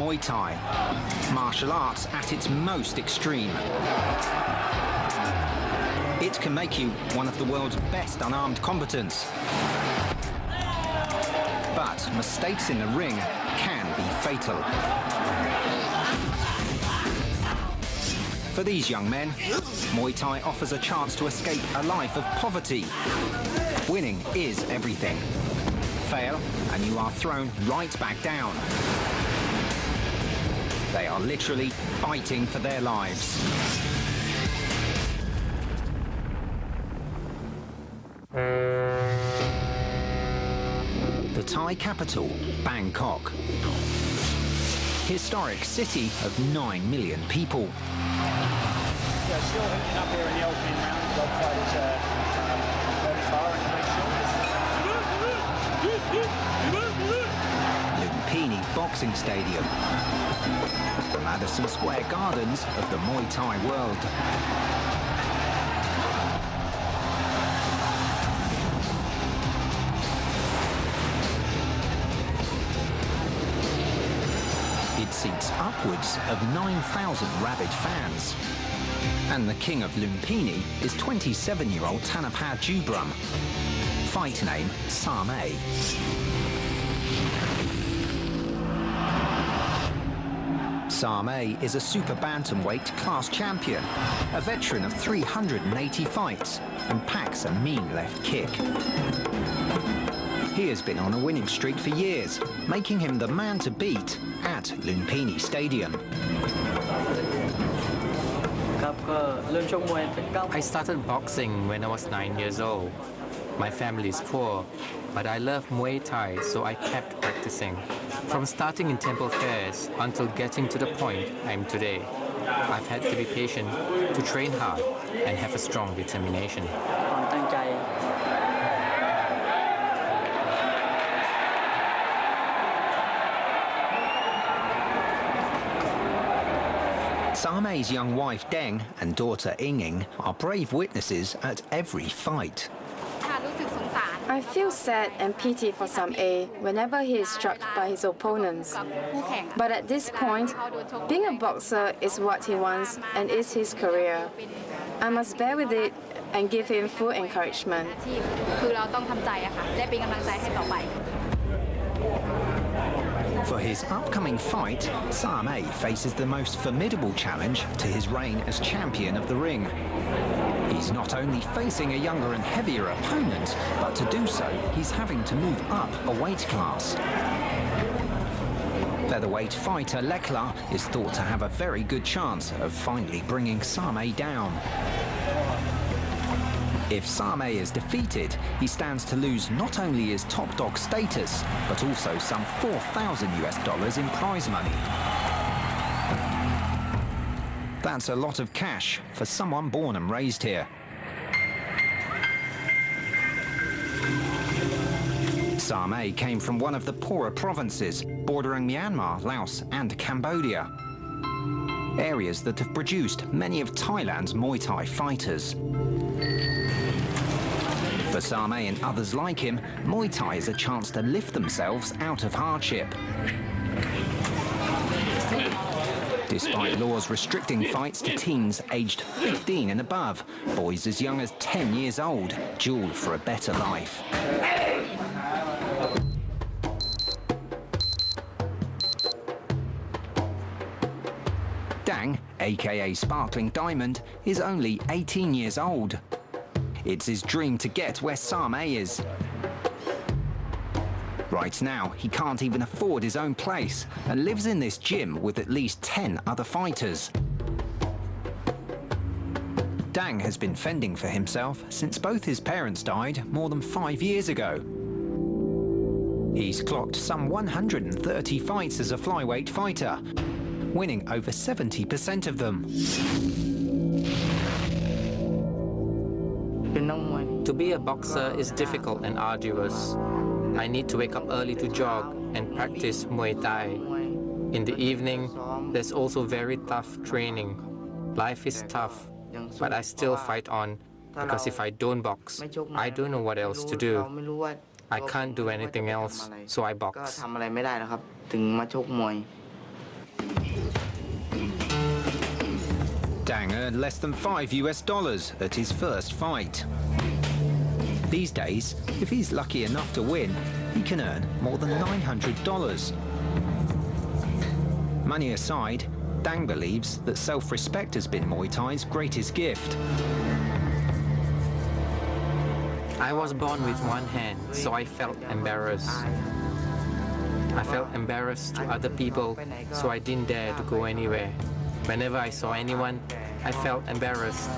Muay Thai, martial arts at its most extreme. It can make you one of the world's best unarmed combatants. But mistakes in the ring can be fatal. For these young men, Muay Thai offers a chance to escape a life of poverty. Winning is everything. Fail, and you are thrown right back down. They are literally fighting for their lives. The Thai capital, Bangkok. Historic city of 9 million people. Yeah, still hitting up here in the opening round. The fighters very far and Lumpini Boxing Stadium. The Madison Square Gardens of the Muay Thai world. It seats upwards of 9,000 rabid fans. And the king of Lumpini is 27-year-old Thanapha Jubrum. Fight name, Sarm-A. Sarm-A is a super bantamweight class champion, a veteran of 380 fights, and packs a mean left kick. He has been on a winning streak for years, making him the man to beat at Lumpini Stadium. I started boxing when I was 9 years old. My family is poor, but I love Muay Thai, so I kept practicing. From starting in temple fairs until getting to the point I am today, I've had to be patient, to train hard, and have a strong determination. Sarm-A's young wife Deng and daughter Inging are brave witnesses at every fight. I feel sad and pity for Sarm-A whenever he is struck by his opponents. But at this point, being a boxer is what he wants and is his career. I must bear with it and give him full encouragement. For his upcoming fight, Sarm-A faces the most formidable challenge to his reign as champion of the ring. He's not only facing a younger and heavier opponent, but to do so, he's having to move up a weight class. Featherweight fighter Lekla is thought to have a very good chance of finally bringing Sarm-A down. If Sarm-A is defeated, he stands to lose not only his top dog status, but also some $4,000 in prize money. That's a lot of cash for someone born and raised here. Sarm-A came from one of the poorer provinces bordering Myanmar, Laos and Cambodia. Areas that have produced many of Thailand's Muay Thai fighters. For Sarm-A and others like him, Muay Thai is a chance to lift themselves out of hardship. Despite laws restricting fights to teens aged 15 and above, boys as young as 10 years old duel for a better life. Dang, aka Sparkling Diamond, is only 18 years old. It's his dream to get where Sarm-A is. Right now, he can't even afford his own place and lives in this gym with at least 10 other fighters. Dang has been fending for himself since both his parents died more than 5 years ago. He's clocked some 130 fights as a flyweight fighter, winning over 70% of them. To be a boxer is difficult and arduous. I need to wake up early to jog and practice Muay Thai. In the evening, there's also very tough training. Life is tough, but I still fight on, because if I don't box, I don't know what else to do. I can't do anything else, so I box. Dang earned less than $5 at his first fight. These days, if he's lucky enough to win, he can earn more than $900. Money aside, Dang believes that self-respect has been Muay Thai's greatest gift. I was born with one hand, so I felt embarrassed. I felt embarrassed to other people, so I didn't dare to go anywhere. Whenever I saw anyone, I felt embarrassed.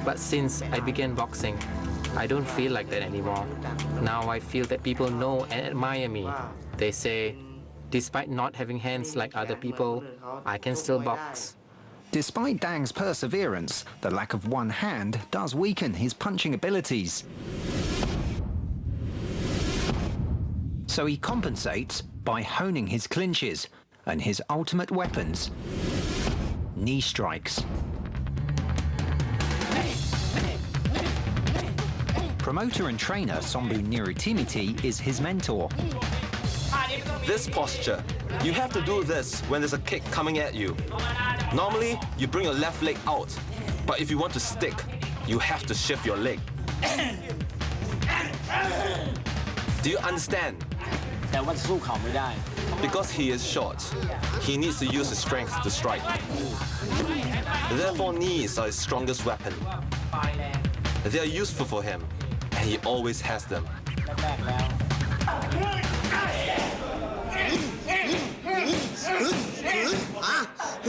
But since I began boxing, I don't feel like that anymore. Now I feel that people know and admire me. They say, despite not having hands like other people, I can still box. Despite Dang's perseverance, the lack of one hand does weaken his punching abilities. So he compensates by honing his clinches and his ultimate weapons, knee strikes. Promoter and trainer Sombu Nirutimiti is his mentor. This posture, you have to do this when there's a kick coming at you. Normally, you bring your left leg out, but if you want to stick, you have to shift your leg. Do you understand? Because he is short, he needs to use his strength to strike. Therefore, knees are his strongest weapon. They are useful for him, and he always has them.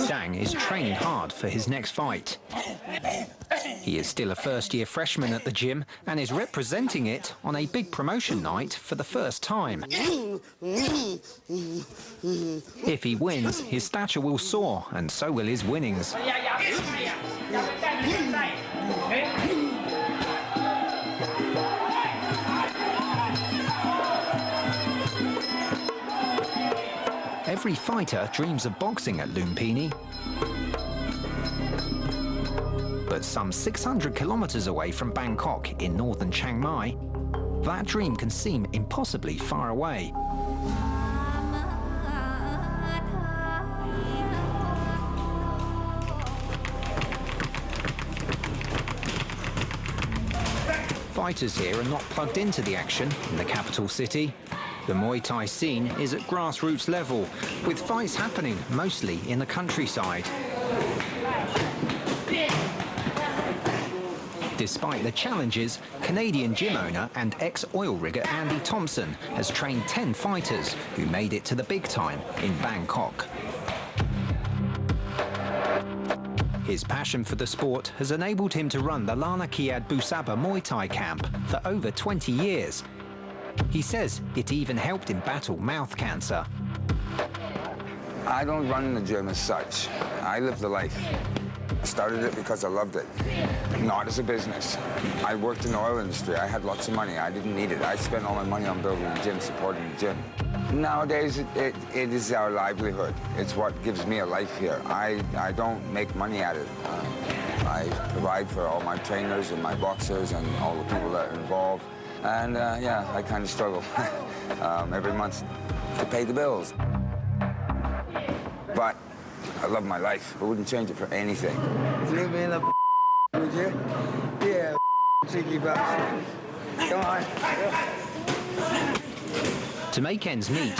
Dang is training hard for his next fight. He is still a first-year freshman at the gym and is representing it on a big promotion night for the first time. If he wins, his stature will soar, and so will his winnings. Every fighter dreams of boxing at Lumpini. But some 600 kilometers away from Bangkok in northern Chaing Mai, that dream can seem impossibly far away. Fighters here are not plugged into the action in the capital city. The Muay Thai scene is at grassroots level, with fights happening mostly in the countryside. Despite the challenges, Canadian gym owner and ex-oil rigger Andy Thompson has trained 10 fighters who made it to the big time in Bangkok. His passion for the sport has enabled him to run the Lana Kiad Busaba Muay Thai camp for over 20 years. He says it even helped him battle mouth cancer. I don't run the gym as such. I live the life. I started it because I loved it, not as a business. I worked in the oil industry. I had lots of money. I didn't need it. I spent all my money on building the gym, supporting the gym. Nowadays, it is our livelihood. It's what gives me a life here. I don't make money at it. I provide for all my trainers and my boxers and all the people that are involved. And yeah, I kind of struggle every month to pay the bills. But I love my life. I wouldn't change it for anything. Leave me in the would you? Yeah, cheeky bastard. Come on. To make ends meet,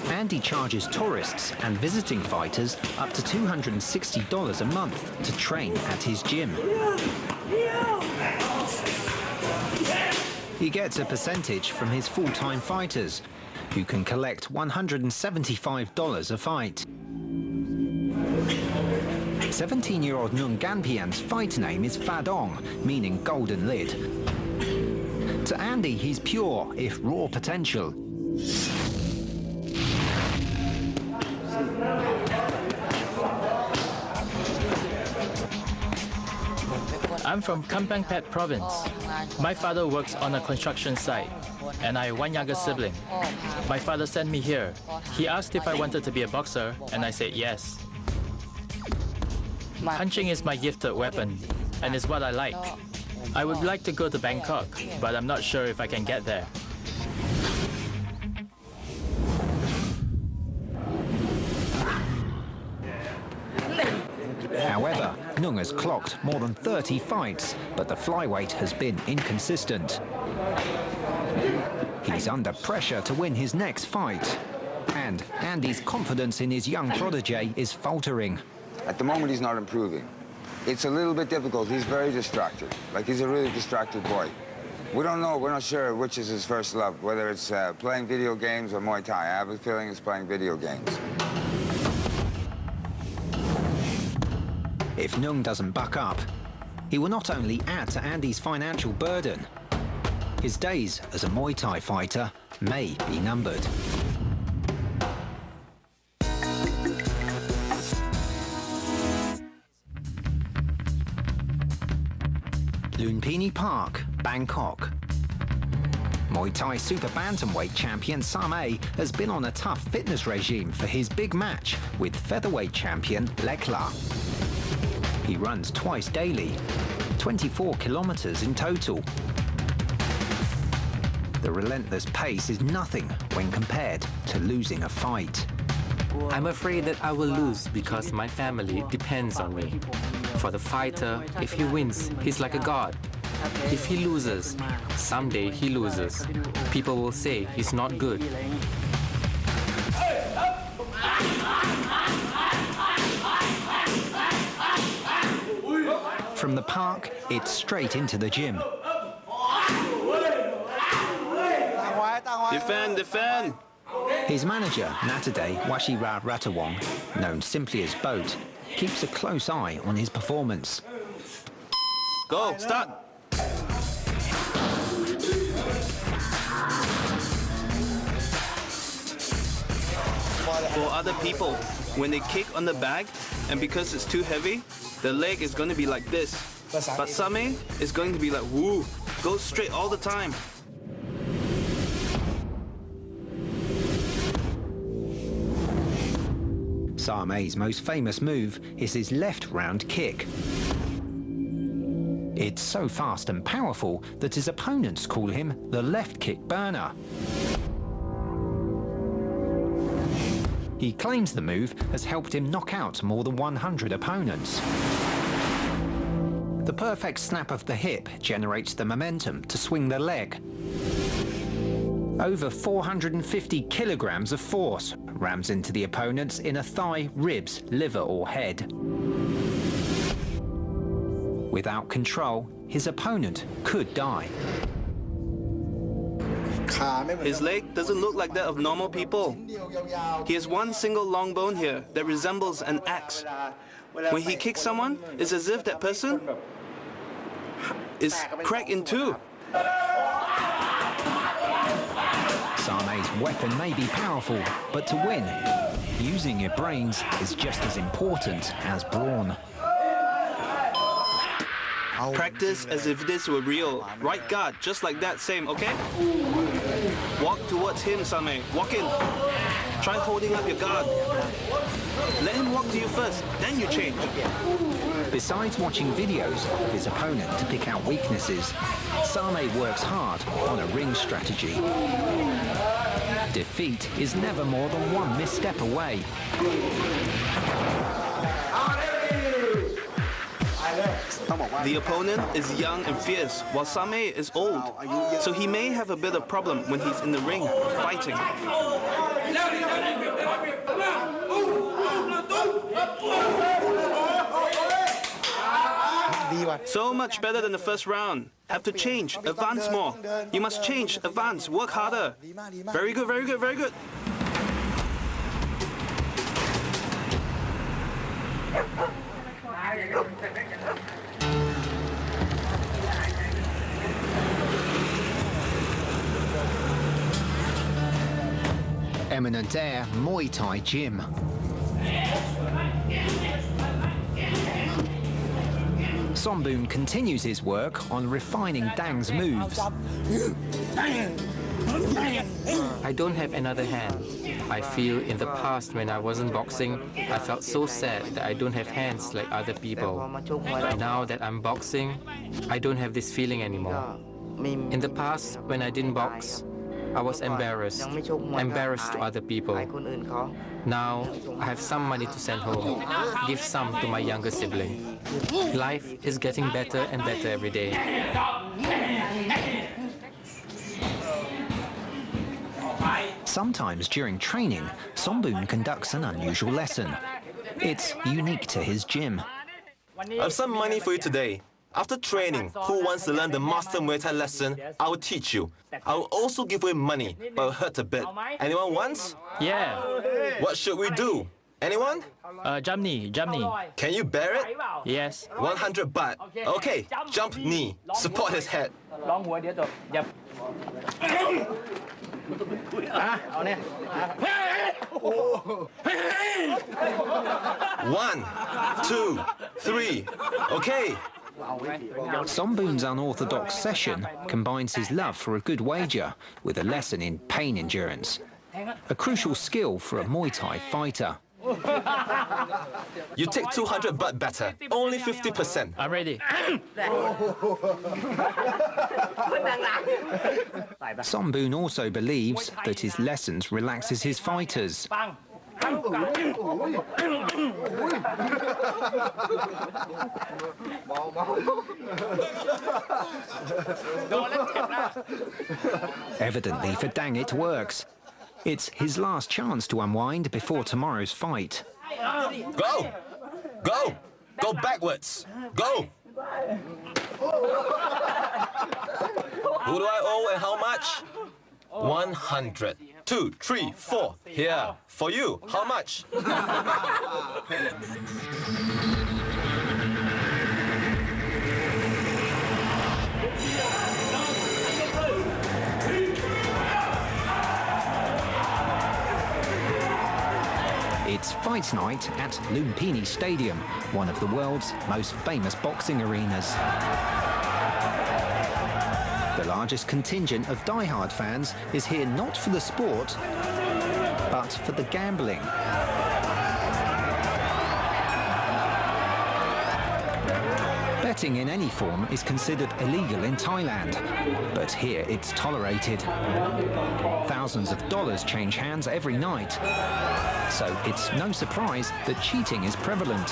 Andy charges tourists and visiting fighters up to $260 a month to train at his gym. He gets a percentage from his full-time fighters, who can collect $175 a fight. 17-year-old Nung Ganpian's fight name is Fa Tong, meaning golden lid. To Andy, he's pure, if raw potential. I'm from Bpragaipet province. My father works on a construction site, and I have one younger sibling. My father sent me here. He asked if I wanted to be a boxer, and I said yes. Punching is my gifted weapon, and it's what I like. I would like to go to Bangkok, but I'm not sure if I can get there. However, Nung has clocked more than 30 fights, but the flyweight has been inconsistent. He's under pressure to win his next fight. And Andy's confidence in his young protege is faltering. At the moment, he's not improving. It's a little bit difficult. He's very distracted. Like, he's a really distracted boy. We don't know. We're not sure which is his first love, whether it's playing video games or Muay Thai. I have a feeling it's playing video games. If Nung doesn't buck up, he will not only add to Andy's financial burden, his days as a Muay Thai fighter may be numbered. Lumpini Park, Bangkok. Muay Thai Super Bantamweight champion Sarm-A has been on a tough fitness regime for his big match with featherweight champion Lekla. He runs twice daily, 24 kilometers in total. The relentless pace is nothing when compared to losing a fight. I'm afraid that I will lose because my family depends on me. For the fighter, if he wins, he's like a god. If he loses, someday he loses. People will say he's not good. From the park, it's straight into the gym. Defend, defend! His manager, Natade Washira Ratawong, known simply as Boat, keeps a close eye on his performance. Go, start! For other people, when they kick on the bag, and because it's too heavy, the leg is going to be like this. But Sarm-A is going to be like, woo, go straight all the time. Sarm-A's most famous move is his left round kick. It's so fast and powerful that his opponents call him the left kick burner. He claims the move has helped him knock out more than 100 opponents. The perfect snap of the hip generates the momentum to swing the leg. Over 450 kilograms of force rams into the opponent's inner thigh, ribs, liver or head. Without control, his opponent could die. His leg doesn't look like that of normal people. He has one single long bone here that resembles an axe. When he kicks someone, it's as if that person is cracked in two. Sarm-A's weapon may be powerful, but to win, using your brains is just as important as brawn. Practice as if this were real. Right guard, just like that, same, okay? Walk towards him, Sarm-A. Walk in. Try holding up your guard. Let him walk to you first, then you change. Besides watching videos of his opponent to pick out weaknesses, Sarm-A works hard on a ring strategy. Defeat is never more than one misstep away. The opponent is young and fierce, while Sarm-A is old. So he may have a bit of problem when he's in the ring, fighting. So much better than the first round. Have to change, advance more. You must change, advance, work harder. Very good, very good, very good. Eminent Air Muay Thai Gym. Somboon continues his work on refining Dang's moves. I don't have another hand. I feel in the past when I wasn't boxing, I felt so sad that I don't have hands like other people. But now that I'm boxing, I don't have this feeling anymore. In the past, when I didn't box, I was embarrassed to other people. Now, I have some money to send home, give some to my younger sibling. Life is getting better and better every day. Sometimes during training, Somboon conducts an unusual lesson. It's unique to his gym. I have some money for you today. After training, who wants to learn the master Muay Thai lesson? I will teach you. I will also give away money, but it will hurt a bit. Anyone wants? Yeah. What should we do? Anyone? Jump knee. Can you bear it? Yes. 100 baht. Okay, jump knee. Support his head. 1, 2, 3. Okay. Somboon's unorthodox session combines his love for a good wager with a lesson in pain endurance, a crucial skill for a Muay Thai fighter. You take 200 baht better. Only 50%. I'm ready. Somboon also believes that his lessons relaxes his fighters. Evidently for Dang it works. It's his last chance to unwind before tomorrow's fight. Go! Go! Go backwards! Go! Who do I owe and how much? 100. 2, 3, 4. Here. For you, how much? It's fight night at Lumpini Stadium, one of the world's most famous boxing arenas. The largest contingent of die-hard fans is here not for the sport, but for the gambling. Betting in any form is considered illegal in Thailand, but here it's tolerated. Thousands of dollars change hands every night, so it's no surprise that cheating is prevalent.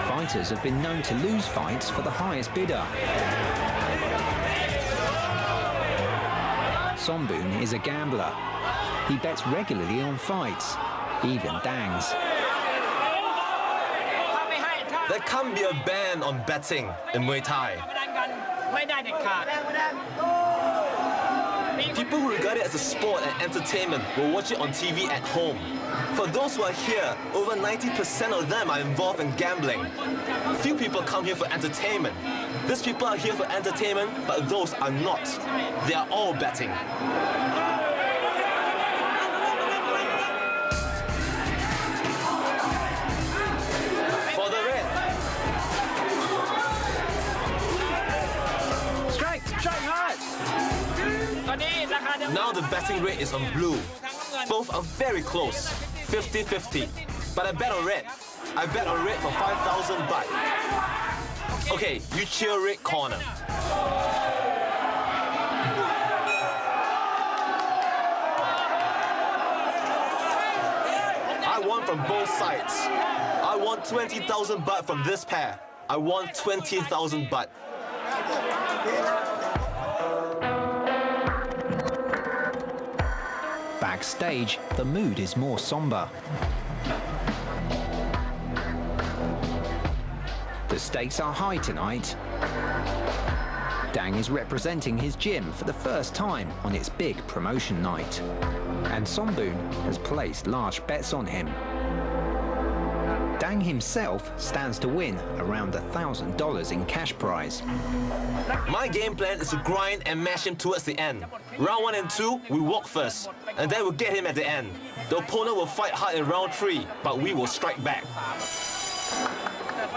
Fighters have been known to lose fights for the highest bidder. Somboon is a gambler. He bets regularly on fights, even Dang's. There can't be a ban on betting in Muay Thai. People who regard it as a sport and entertainment will watch it on TV at home. For those who are here, over 90% of them are involved in gambling. Few people come here for entertainment. These people are here for entertainment, but those are not. They are all betting. For the red. Strike hard. Now the betting rate is on blue. Both are very close, 50-50. But I bet on red. I bet on red for 5,000 baht. Okay, you cheer red corner. I won from both sides. I won 20,000 baht from this pair. I won 20,000 baht. Backstage, the mood is more somber. The stakes are high tonight. Dang is representing his gym for the first time on its big promotion night. And Somboon has placed large bets on him. Dang himself stands to win around $1,000 in cash prize. My game plan is to grind and mash him towards the end. Round 1 and 2, we walk first, and then we'll get him at the end. The opponent will fight hard in round 3, but we will strike back.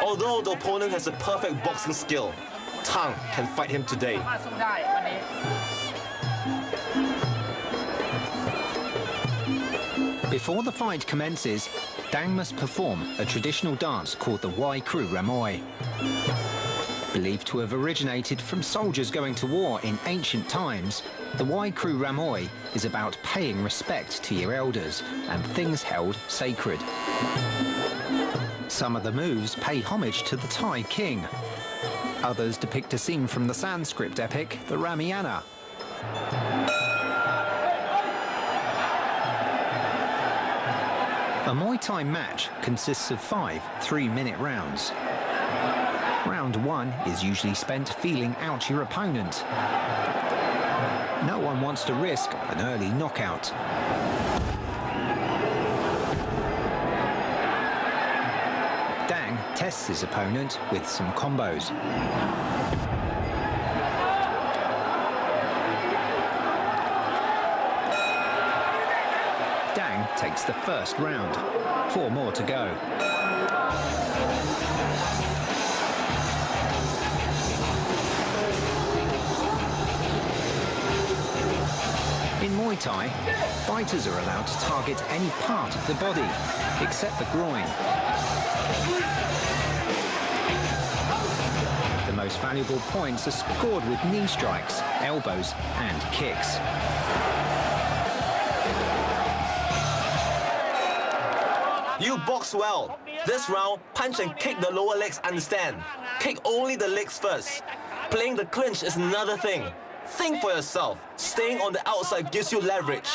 Although the opponent has a perfect boxing skill, Tang can fight him today. Before the fight commences, Dang must perform a traditional dance called the Wai Kru Ramoi. Believed to have originated from soldiers going to war in ancient times, the Wai Kru Ramoi is about paying respect to your elders and things held sacred. Some of the moves pay homage to the Thai king. Others depict a scene from the Sanskrit epic, the Ramayana. A Muay Thai match consists of 5 3-minute rounds. Round 1 is usually spent feeling out your opponent. No one wants to risk an early knockout. Dang tests his opponent with some combos. Dang takes the first round. 4 more to go. In Muay Thai, fighters are allowed to target any part of the body, except the groin. The most valuable points are scored with knee strikes, elbows and kicks. You box well. This round, punch and kick the lower legs, understand? Kick only the legs first. Playing the clinch is another thing. Think for yourself. Staying on the outside gives you leverage.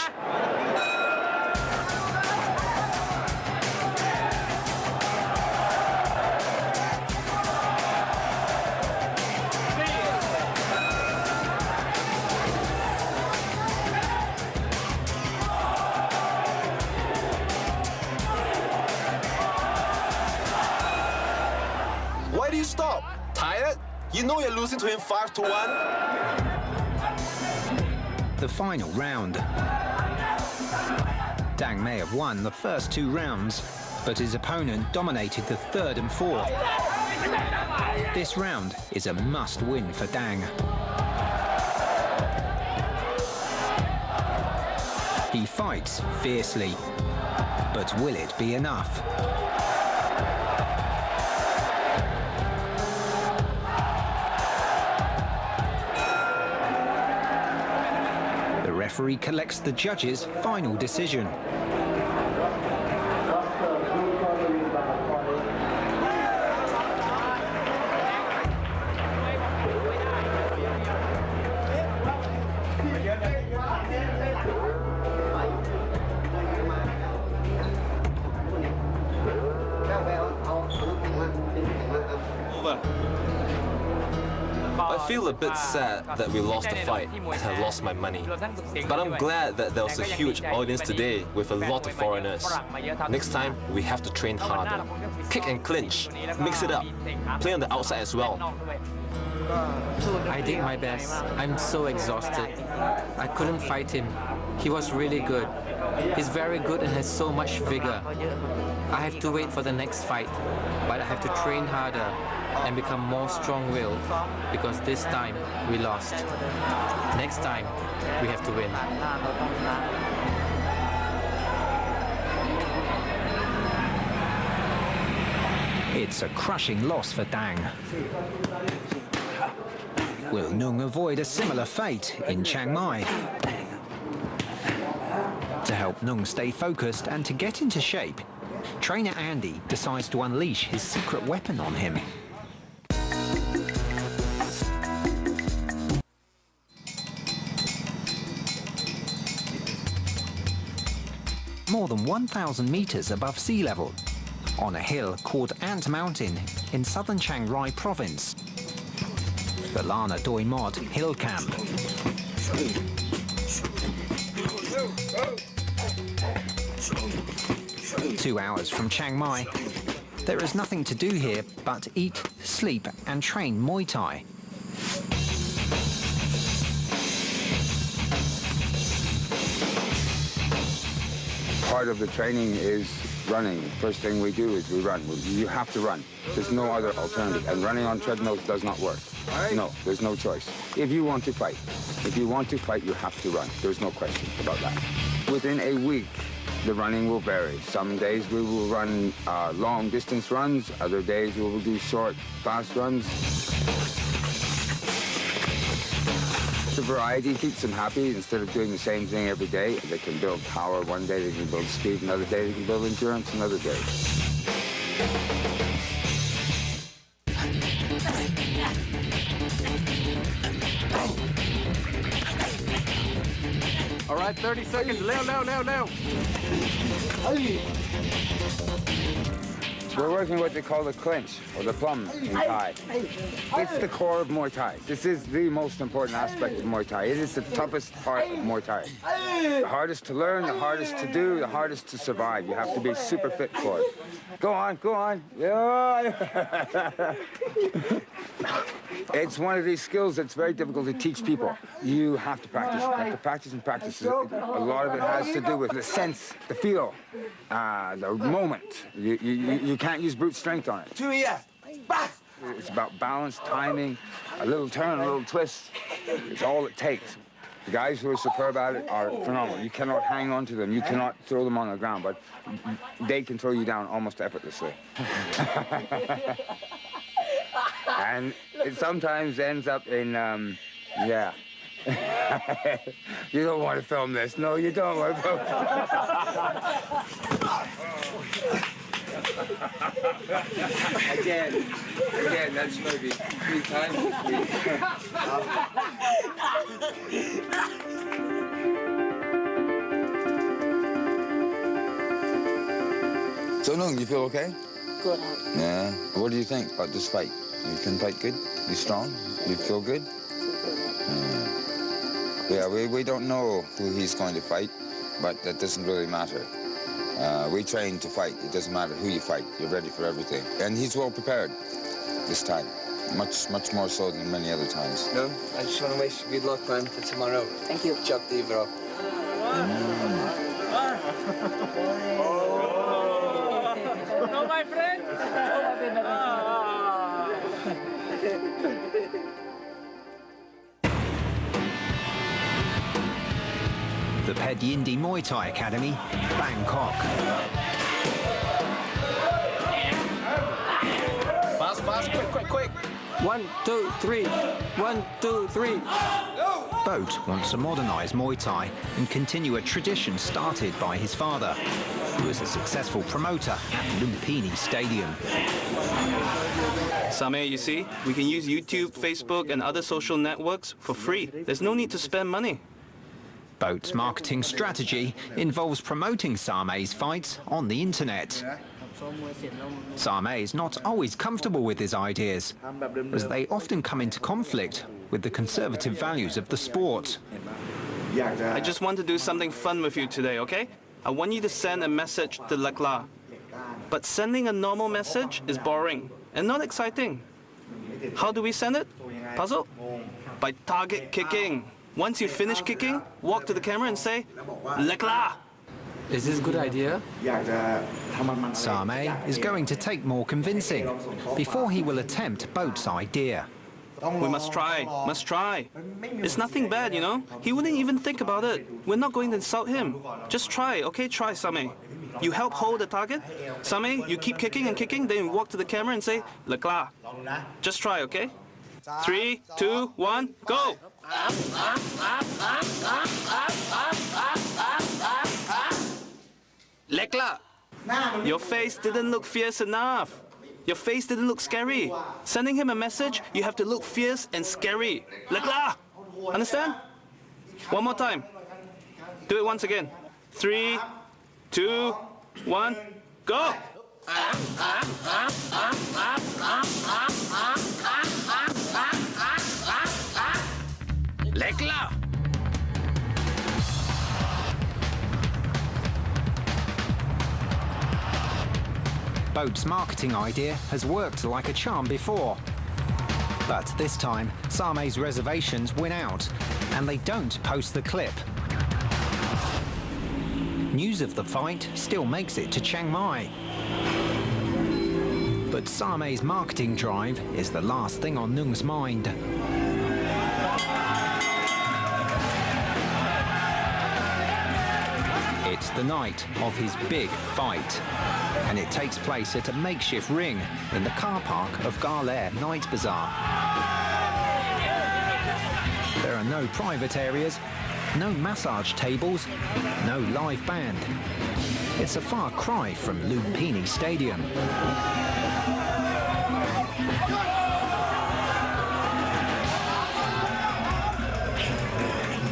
Why do you stop? Tired? You know you're losing to him 5-1? The final round. Dang may have won the first 2 rounds, but his opponent dominated the 3rd and 4th. This round is a must-win for Dang. He fights fiercely, but will it be enough? The referee collects the judge's final decision. I feel a bit sad that we lost the fight and I lost my money. But I'm glad that there was a huge audience today with a lot of foreigners. Next time, we have to train harder. Kick and clinch, mix it up, play on the outside as well. I did my best. I'm so exhausted. I couldn't fight him. He was really good. He's very good and has so much vigor. I have to wait for the next fight, but I have to train harder and become more strong-willed, because this time we lost. Next time, we have to win. It's a crushing loss for Dang. Will Nung avoid a similar fate in Chaing Mai? To help Nung stay focused and to get into shape, trainer Andy decides to unleash his secret weapon on him. More than 1,000 meters above sea level, on a hill called Ant Mountain in southern Chiang Rai province, the Lana Doi Mod Hill Camp. Two hours from Chiang Mai, there is nothing to do here but eat, sleep and train Muay Thai. Part of the training is running. First thing we do is we run. You have to run. There's no other alternative. And running on treadmills does not work. No, there's no choice. If you want to fight, you have to run. There's no question about that. Within a week, the running will vary. Some days we will run long distance runs. Other days we will do short, fast runs. The variety keeps them happy. Instead of doing the same thing every day, they can build power one day, they can build speed another day, they can build endurance another day. All right, 30 seconds. Leo. We're working what they call the clinch, or the plum in Thai. It's the core of Muay Thai. This is the most important aspect of Muay Thai. It is the toughest part of Muay Thai. The hardest to learn, the hardest to do, the hardest to survive. You have to be super fit for it. Go on. Yeah. It's one of these skills that's very difficult to teach people. You have to practice. You have to practice and practice. A lot of it has to do with the sense, the feel, the moment. You can't use brute strength on it. It's about balance, timing, a little turn, a little twist. It's all it takes. The guys who are superb at it are phenomenal. You cannot hang on to them. You cannot throw them on the ground, but they can throw you down almost effortlessly. And it sometimes ends up in, yeah. You don't want to film this. No, you don't want to film Again, that's maybe 3 times. So, Nung, you feel okay? Good. Yeah. What do you think about this fight? You can fight good? You strong? You feel good? Yeah, we don't know who he's going to fight, but that doesn't really matter. We train to fight. It doesn't matter who you fight. You're ready for everything. And he's well prepared this time. Much more so than many other times. No, I just want to wish you good luck, man, for tomorrow. Thank you. Chuck the bro. No, my friend. The Ped Yindi Muay Thai Academy, Bangkok. Fast, quick. 1, 2, 3. 1, 2, 3. Boat wants to modernise Muay Thai and continue a tradition started by his father, who is a successful promoter at Lumpini Stadium. Sarm-A, you see, we can use YouTube, Facebook, and other social networks for free. There's no need to spend money. Boat's marketing strategy involves promoting Sarm-A's fights on the internet. Sarm-A is not always comfortable with his ideas, as they often come into conflict with the conservative values of the sport. I just want to do something fun with you today, okay? I want you to send a message to Lakla. But sending a normal message is boring and not exciting. How do we send it? Puzzle? By target kicking. Once you finish kicking, walk to the camera and say, Lakla! Is this a good idea? Sarm-A is going to take more convincing before he will attempt Boat's idea. We must try. It's nothing bad, you know? He wouldn't even think about it. We're not going to insult him. Just try, okay? Try, Sarm-A. You help hold the target. Sarm-A, you keep kicking and kicking, then you walk to the camera and say, Lakla. Just try, okay? 3, 2, 1, go! Lekla! Your face didn't look fierce enough. Your face didn't look scary. Sending him a message, you have to look fierce and scary. Lekla! Understand? One more time. Do it once again. 3, 2, 1, go! Lekla! Boat's marketing idea has worked like a charm before. But this time, Sarm-A's reservations win out, and they don't post the clip. News of the fight still makes it to Chaing Mai. But Sarm-A's marketing drive is the last thing on Nung's mind. It's the night of his big fight, and it takes place at a makeshift ring in the car park of Gale Night Bazaar. There are no private areas, no massage tables, no live band. It's a far cry from Lumpini Stadium.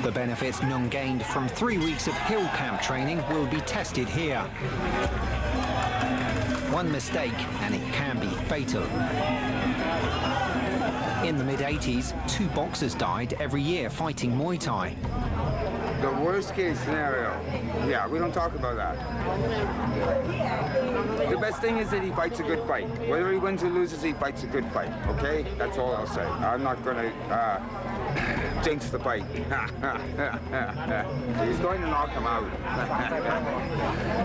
The benefits Nung gained from 3 weeks of hill camp training will be tested here. One mistake and it can be fatal. In the mid-80s, 2 boxers died every year fighting Muay Thai. The worst case scenario, yeah, we don't talk about that. The best thing is that he fights a good fight. Whether he wins or loses, he fights a good fight, okay? That's all I'll say. I'm not going to jinx the fight. He's going to knock him out.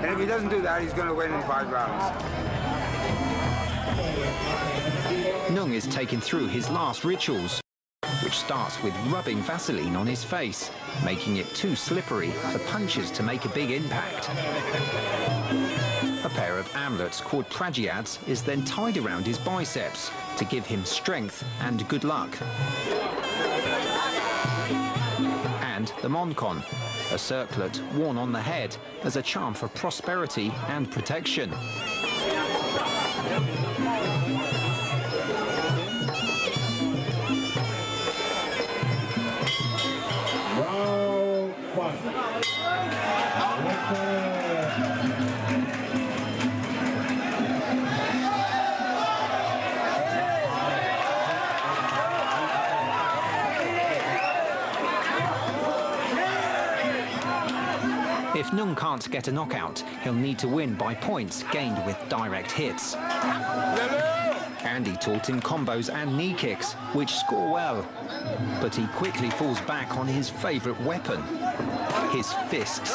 And if he doesn't do that, he's going to win in 5 rounds. Nung is taken through his last rituals, which starts with rubbing Vaseline on his face, making it too slippery for punches to make a big impact. A pair of amulets called Pragiads is then tied around his biceps to give him strength and good luck. And the Monkon, a circlet worn on the head as a charm for prosperity and protection. If Nung can't get a knockout, he'll need to win by points gained with direct hits. Andy taught him combos and knee kicks, which score well. But he quickly falls back on his favourite weapon, his fists.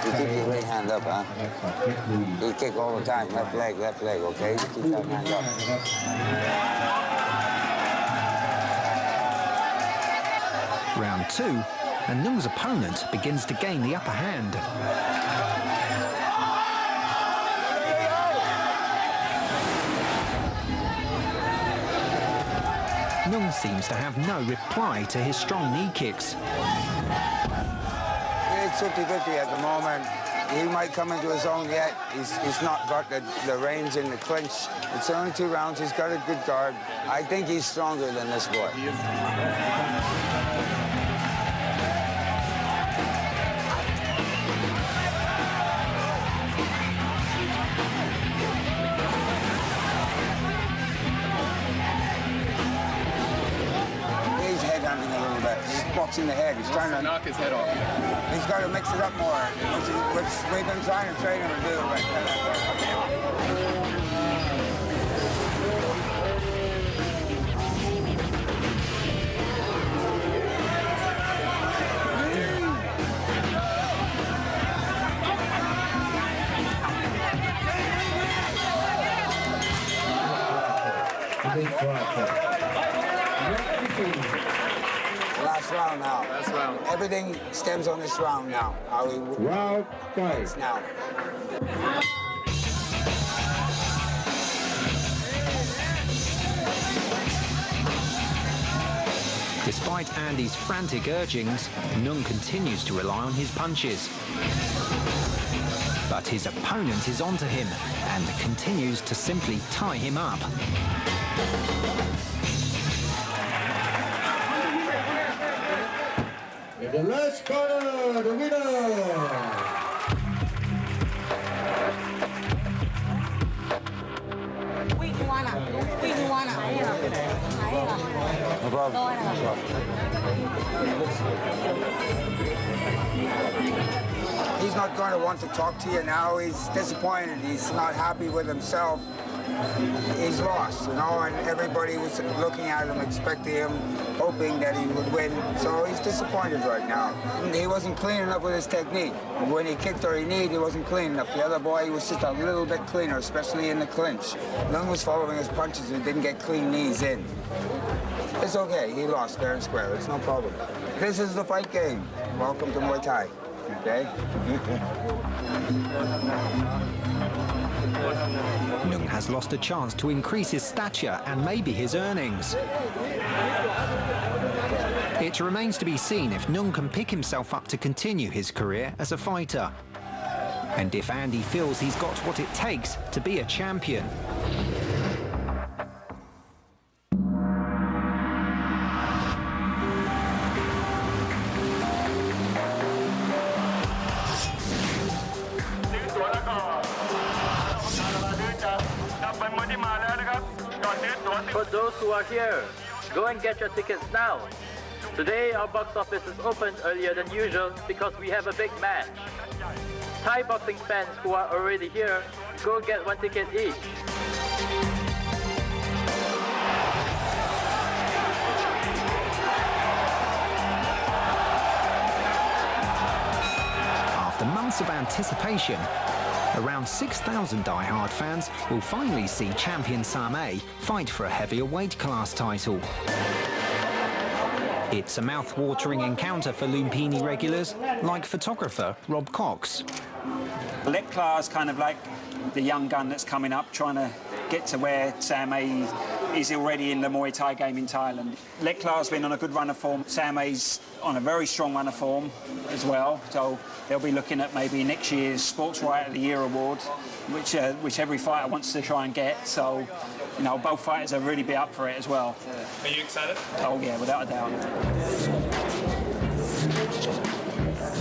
You keep your right hand up, huh? You kick all the time, left leg, okay? You keep that hand up. Round 2, and Nung's opponent begins to gain the upper hand. Nung seems to have no reply to his strong knee kicks. It's 50-50 at the moment. He might come into his own yet. He's not got the range in the clinch. It's only 2 rounds. He's got a good guard. I think he's stronger than this boy. Boxing the head. He's trying to knock his head off. He's got to mix it up more, which we've been trying to train him to do. Last round now. Last round. Everything stems on this round now. How he round 5 now. Despite Andy's frantic urgings, Nung continues to rely on his punches. But his opponent is onto him and continues to simply tie him up. In the last corner, the winner. No problem. He's not going to want to talk to you now. He's disappointed. He's not happy with himself. He's lost, you know, and everybody was looking at him, expecting him, hoping that he would win. So he's disappointed right now. He wasn't clean enough with his technique. When he kicked or he kneed, he wasn't clean enough. The other boy was just a little bit cleaner, especially in the clinch. Nung was following his punches and didn't get clean knees in. It's okay. He lost fair and square. It's no problem. This is the fight game. Welcome to Muay Thai. Okay? Nung has lost a chance to increase his stature and maybe his earnings. It remains to be seen if Nung can pick himself up to continue his career as a fighter, and if Andy feels he's got what it takes to be a champion. For those who are here, go and get your tickets now. Today our box office is opened earlier than usual because we have a big match. Thai boxing fans who are already here, go get one ticket each. After months of anticipation, around 6,000 die-hard fans will finally see champion Sarm-A fight for a heavier weight class title. It's a mouth-watering encounter for Lumpini regulars like photographer Rob Cox. Leklar is kind of like the young gun that's coming up, trying to get to where Sarm-A is already in the Muay Thai game in Thailand. Leklar's been on a good run of form. Sarm-A's on a very strong run of form as well. So they'll be looking at maybe next year's Sports Writer of the Year award, which every fighter wants to try and get. So, you know, both fighters will really be up for it as well. Are you excited? Oh yeah, without a doubt.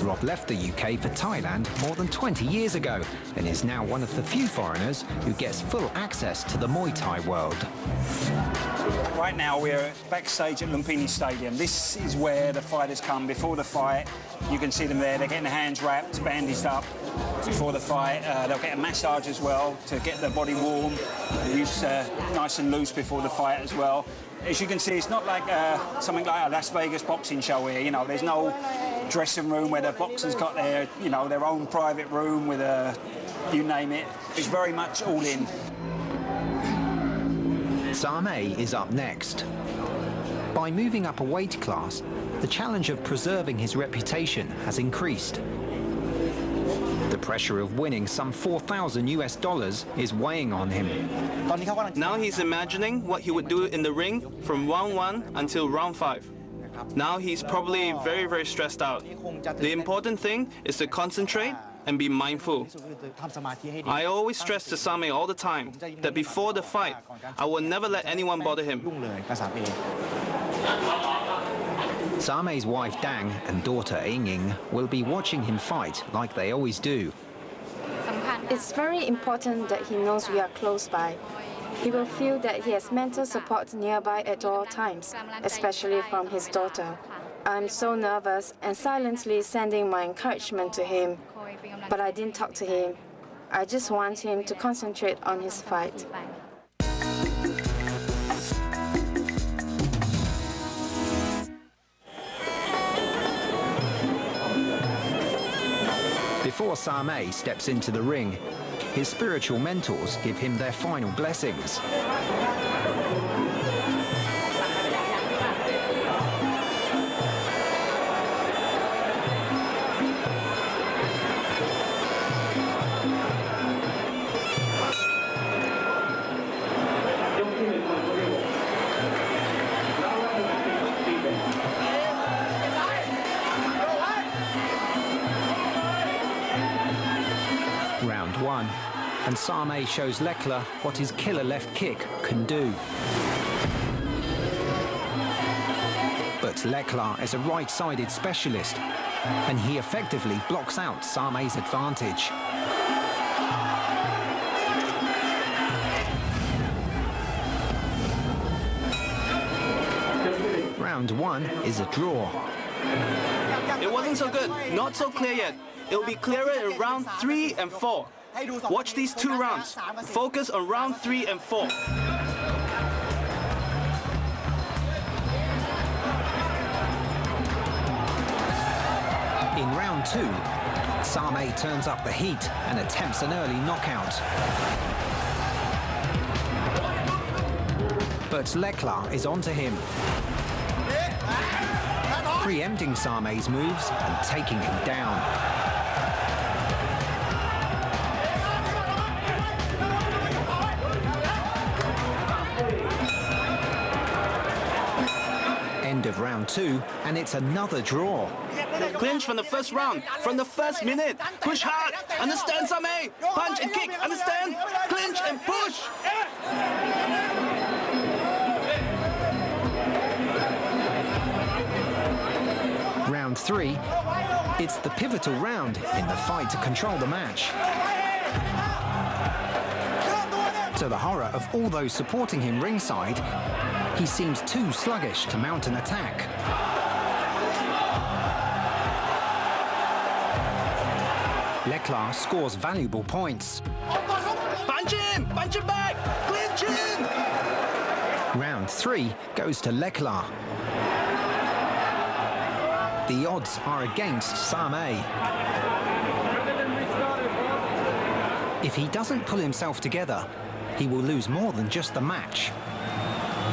Rob left the UK for Thailand more than 20 years ago and is now one of the few foreigners who gets full access to the Muay Thai world. Right now we're backstage at Lumpini Stadium. This is where the fighters come before the fight. You can see them there. They're getting their hands wrapped, bandaged up before the fight. They'll get a massage as well to get their body warm, nice and loose before the fight as well. As you can see, it's not like something like a Las Vegas boxing show here. You know, there's no dressing room where the boxers got their, you know, their own private room with a, you name it. It's very much all in. Sarm-A is up next. By moving up a weight class, the challenge of preserving his reputation has increased. The pressure of winning some $4,000 is weighing on him. Now he's imagining what he would do in the ring from round 1 until round 5. Now he's probably very, very stressed out. The important thing is to concentrate and be mindful. I always stress to Sarm-A all the time that before the fight, I will never let anyone bother him. Sarm-A's wife Dang and daughter Ying will be watching him fight like they always do. It's very important that he knows we are close by. He will feel that he has mental support nearby at all times, especially from his daughter. I'm so nervous and silently sending my encouragement to him, but I didn't talk to him. I just want him to concentrate on his fight. Before Sarm-A steps into the ring, his spiritual mentors give him their final blessings. Round 1, and Sarm-A shows Leklar what his killer left kick can do. But Leklar is a right-sided specialist, and he effectively blocks out Sarm-A's advantage. Round 1 is a draw. It wasn't so good, not so clear yet. It'll be clearer in round 3 and 4. Watch these 2 rounds. Focus on round 3 and 4. In round 2, Sarm-A turns up the heat and attempts an early knockout. But Leklar is onto him, preempting Sarm-A's moves and taking him down. of round 2, and it's another draw. Clinch from the first round, from the first minute. Push hard. Understand, Sarm-A? Punch and kick. Understand? Clinch and push. Round 3, it's the pivotal round in the fight to control the match. To the horror of all those supporting him ringside, he seems too sluggish to mount an attack. Leclerc scores valuable points. Punch him! Punch him back! Clinch him! Round 3 goes to Leclerc. The odds are against Sarm-A. If he doesn't pull himself together, he will lose more than just the match.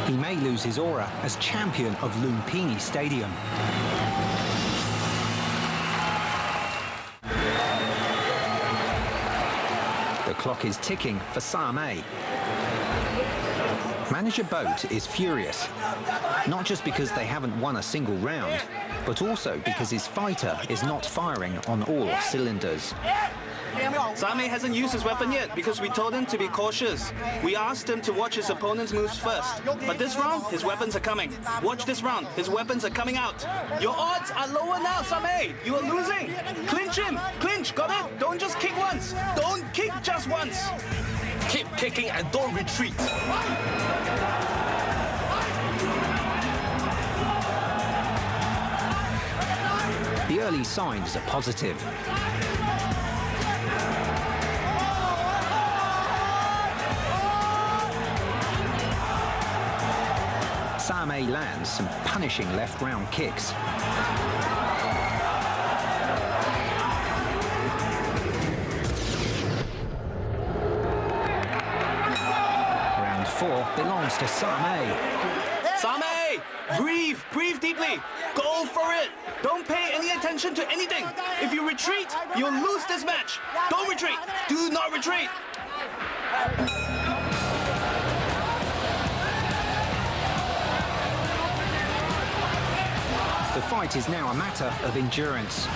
He may lose his aura as champion of Lumpini Stadium. The clock is ticking for Sarm-A. Manager Boat is furious, not just because they haven't won a single round, but also because his fighter is not firing on all cylinders. Sarm-A hasn't used his weapon yet because we told him to be cautious. We asked him to watch his opponent's moves first. But this round, his weapons are coming. Watch this round, his weapons are coming out. Your odds are lower now, Sarm-A. You are losing. Clinch him. Clinch, got it? Don't just kick once. Don't kick just once. Keep kicking and don't retreat. The early signs are positive. Sarm-A lands some punishing left round kicks. Round 4 belongs to Sarm-A. Sarm-A, breathe, breathe deeply. Go for it. Don't pay any attention to anything. If you retreat, you'll lose this match. Don't retreat. Do not retreat. The fight is now a matter of endurance.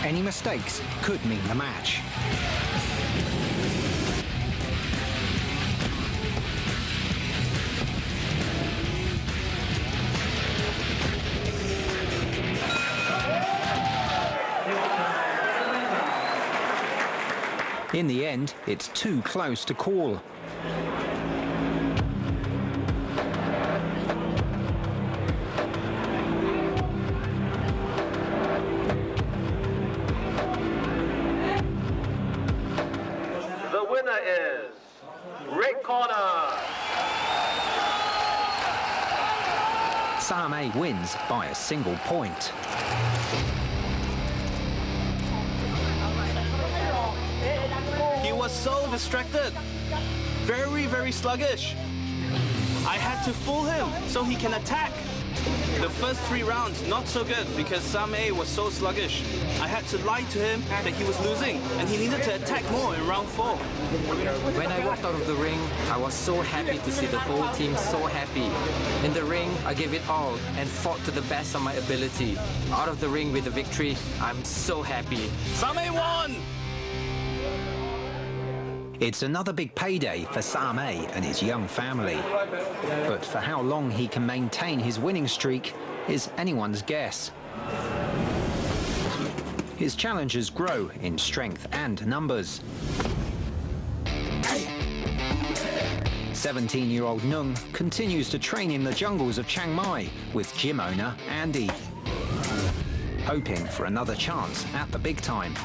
Any mistakes could mean the match. In the end, it's too close to call. The winner is red corner. Sarm-A wins by a single point. He was so distracted. Very, very sluggish. I had to fool him so he can attack. The first 3 rounds, not so good because Sarm-A was so sluggish. I had to lie to him that he was losing and he needed to attack more in round 4. When I walked out of the ring, I was so happy to see the whole team so happy. In the ring, I gave it all and fought to the best of my ability. Out of the ring with the victory, I'm so happy. Sarm-A won! It's another big payday for Sarm-A and his young family. But for how long he can maintain his winning streak is anyone's guess. His challengers grow in strength and numbers. 17-year-old Nung continues to train in the jungles of Chaing Mai with gym owner Andy, hoping for another chance at the big time.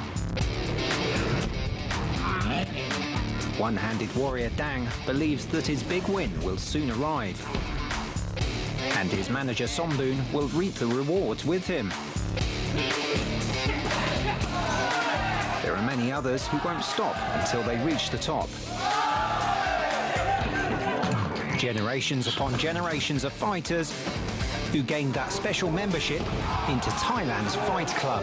One-handed warrior Dang believes that his big win will soon arrive. And his manager Somboon will reap the rewards with him. There are many others who won't stop until they reach the top. Generations upon generations of fighters who gained that special membership into Thailand's Fight Club.